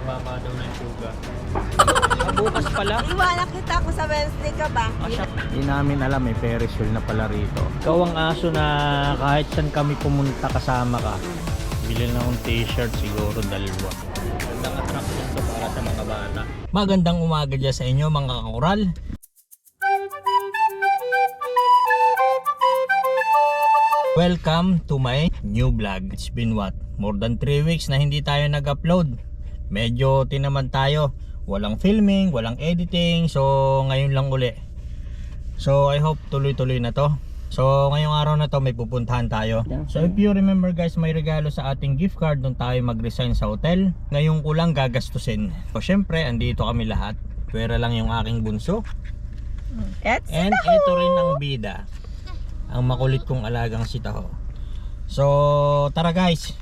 mababa daw na yung suga. Bukas pala. Iwala kita ako sa Wednesday ka ba? Hindi namin alam, may Ferris wheel na pala rito. Ikaw ang aso na kahit saan kami pumunta kasama ka. Bili na akong t-shirt, siguro dalawa. Magandang attraction to para sa mga bata. Magandang umaga dyan sa inyo mga kakural. Welcome to my new vlog. It's been what? More than 3 weeks na hindi tayo nag-upload. Medyo tinaman tayo. Walang filming, walang editing. So ngayon lang uli. So I hope tuloy-tuloy na to. So ngayong araw na to may pupuntahan tayo. So if you remember guys, may regalo sa ating gift card nung tayo mag-resign sa hotel. Ngayon ko lang gagastusin. So syempre andito kami lahat. Pwera lang yung aking bunso. And ito rin ang bida. Ang makulit kong alagang si Taho. So tara guys.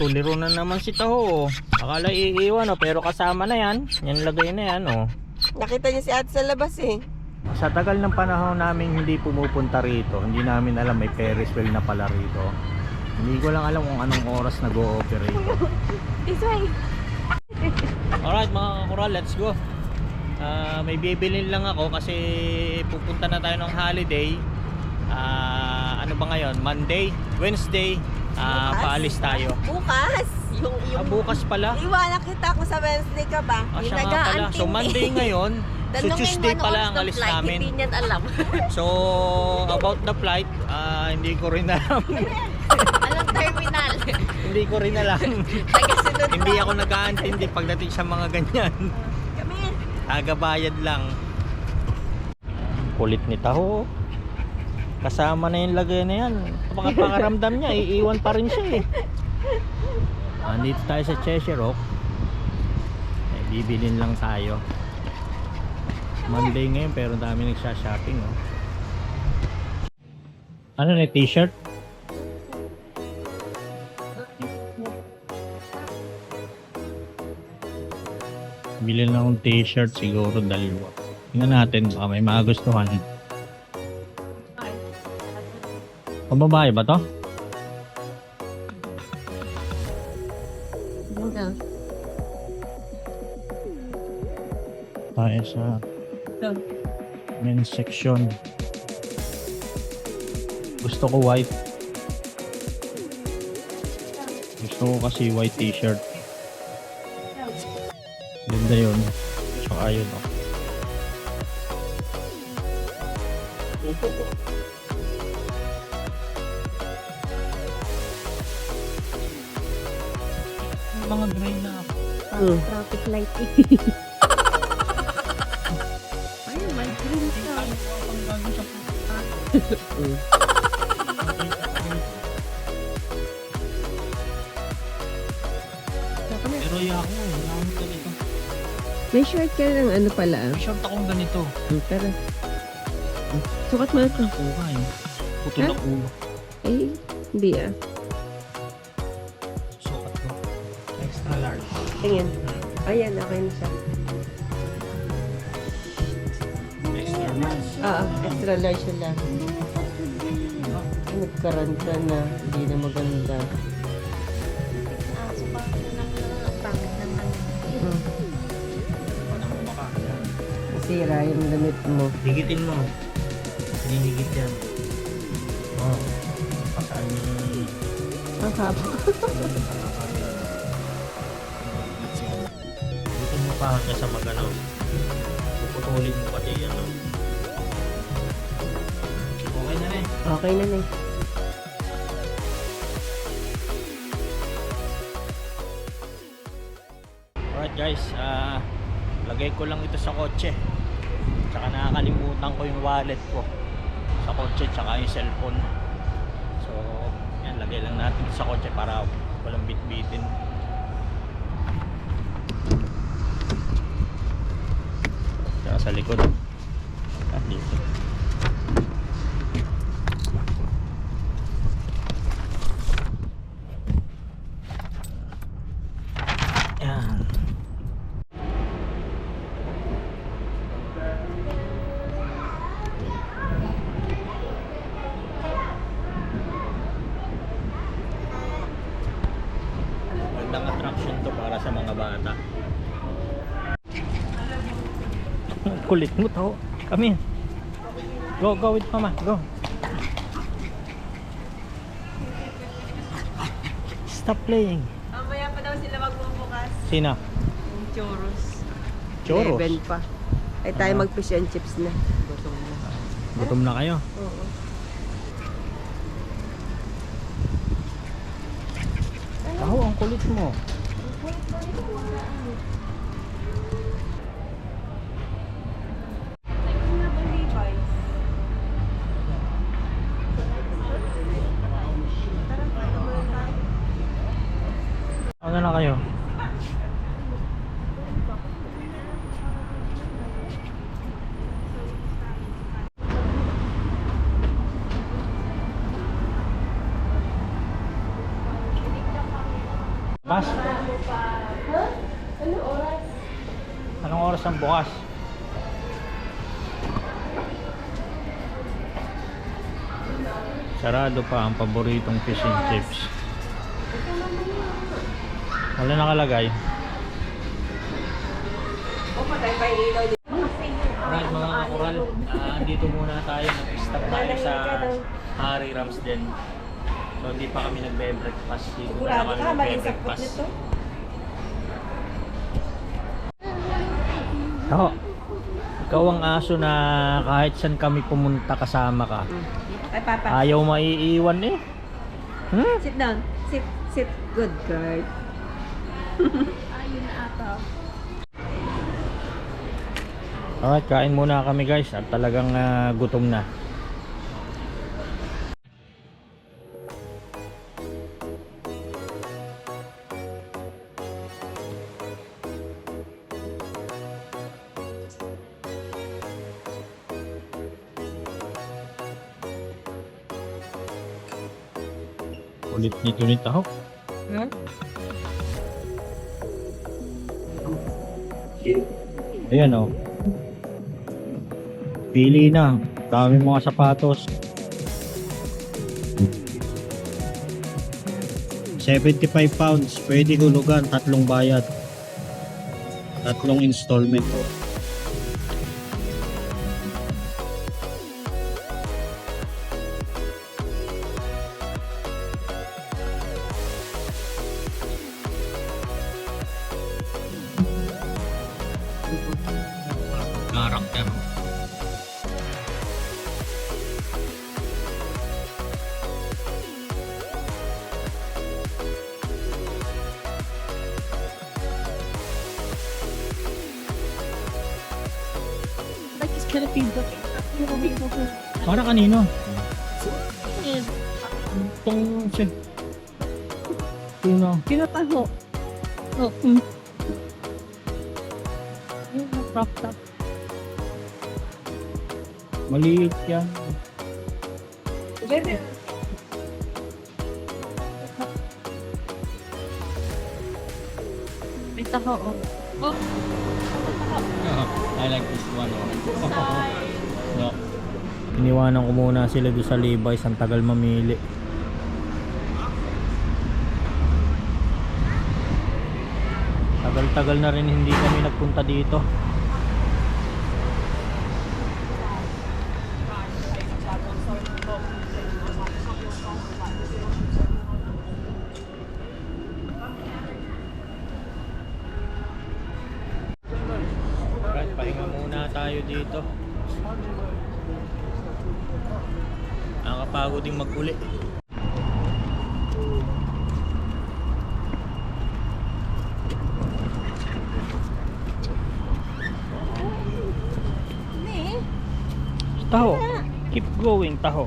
Tuliro na naman si Taho. Akala iiwan pero kasama na yan. Yan lagay na yan Nakita niya si ate sa labas eh. Sa tagal ng panahon namin hindi pumupunta rito, hindi namin alam may Ferris wheel na pala rito. Hindi ko lang alam kung anong oras nag-ooperate. This way. Alright mga kakural, let's go. May bibilin lang ako kasi pupunta na tayo ng holiday. Ano ba ngayon? Monday, Wednesday. Paalis tayo. Bukas? Bukas pala. Iwala kita ako sa Wednesday ka ba? Siya nga pala. So Monday ngayon. So Tuesday pala ang alis namin. Hindi niyan alam. So about the flight, hindi ko rin alam. Anong terminal? Hindi ko rin alam. Hindi ako nag-aantindi pagdating sa mga ganyan. Come here. Tagabayad lang. Kulit ni Taho. Kasama na yung lagay na yan. Kapag pangaramdam niya, iiwan pa rin siya eh. Andito tayo sa Cheshire Rock. Bibilin lang tayo. Monday ngayon pero dami nagsha-shopping Ano na t-shirt? Bilhin lang akong t-shirt, siguro dalawa. Tingnan natin baka may magustuhan. Pambabae ba to? Tayo sa men's section. Gusto ko white. Gusto ko kasi white t-shirt. Ganda yun. Tsaka yun mga gray na Traffic light ayun, may green siya. Pero ako, wala akong ganito. May short ka ng ano pala. May short akong ganito. Pero, sukat mo na ito. Okay. Putol Huh? ang ulo. Eh, hindi Sukat ko. Extra large. Tingin. Ayan, okay na siya. Extra large. Extra large siya lang. Nagkaranta na. Hindi na maganda. Masira yung damit mo. Higitin mo. Hinihigit yan. Pasaan yung... Ang haba. Higitin mo pa hanggang sa magano. Puputulin mo pati Okay na rin. Okay na eh. Alright guys, lagay ko lang ito sa kotse. Tsaka nakakalimutan ko yung wallet ko sa kotse, tsaka yung cellphone. So yan, lagay lang natin sa kotse para walang bitbitin. Tsaka sa likod dito. Yan. Magandang attraction to para sa mga bata. Kulit mo to. Kami. Go with mama. Go. Stop playing. Mamaya pa daw sila magbubukas. Sino? Churros. Choros. 11 pa. Ay tayo mag-fish and chips na. Gutom na. Gutom na kayo? Oo. Ako, ang kulit mo. Ano na kayo? Pas? Anong oras ang bukas? Sarado pa ang paboritong fish and chips. Wala nakalagay. Alright mga kakural, dito muna tayo. Nag-stop tayo sa Harry Ramsden. So hindi pa kami nagbe-breakfast. Dito na kami nagbe-breakfast. Ako, ikaw ang aso na kahit saan kami pumunta kasama ka. Ay, Papa. Ayaw maiiwan eh. Hmm? Sit down. Sit. Good girl. Ayun ata. Alright, kain muna kami guys at talagang gutom na. Ulit nito ni Taho. Hmm? Ayan o. Pili na. Dami mga sapatos. 75 pounds. Pwede hulugan. 3 bayad. 3 installment. Karakter. Like it's gonna be the Para kanino? Itong shit. Sino? Pinataho. Oh. Yung crop top. Maliit yan. Bebe. Pinataho. Oh. I like this one. No. Iniwanan ko muna sila doon sa Levi's. Ang tagal mamili. Tagal-tagal na rin hindi kami nagpunta dito. Right, pahinga muna tayo dito. Nakakapagod din mag-uli. Taho. Keep going, taho.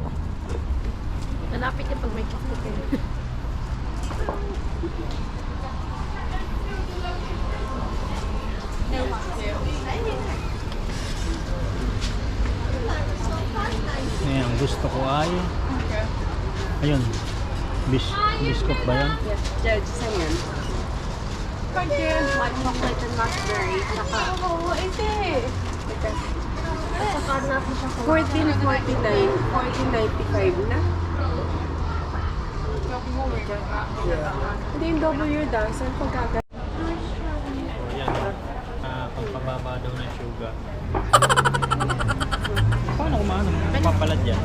Malapit niya pag may chocolate. Ngayon, ang gusto ko ay ayun, biscuit ba yan? Yes, Judge, saan yan? White chocolate and raspberry. Saka. Oo, ito eh. Saka natin siya sa 14.49, 14.95 na. Hindi yung W daw, saan pagkaga? So yan, pagpababa daw ng sugar. Paano kumaano? Papalad yan.